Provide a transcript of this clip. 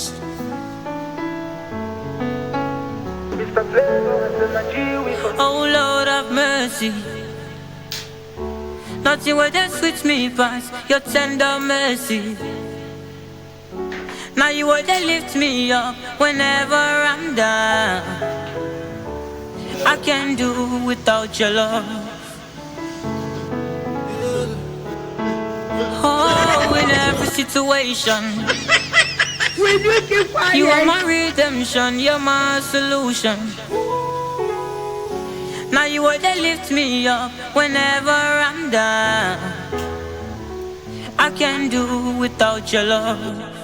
mercy. Oh Lord have mercy. Nothing will just switch me past your tender mercy. Now you will just lift me up whenever I'm down. I can't do without your love. Oh, in every situation, you are my redemption, you're my solution. Now you are there lift me up whenever I'm down. I can't do without your love.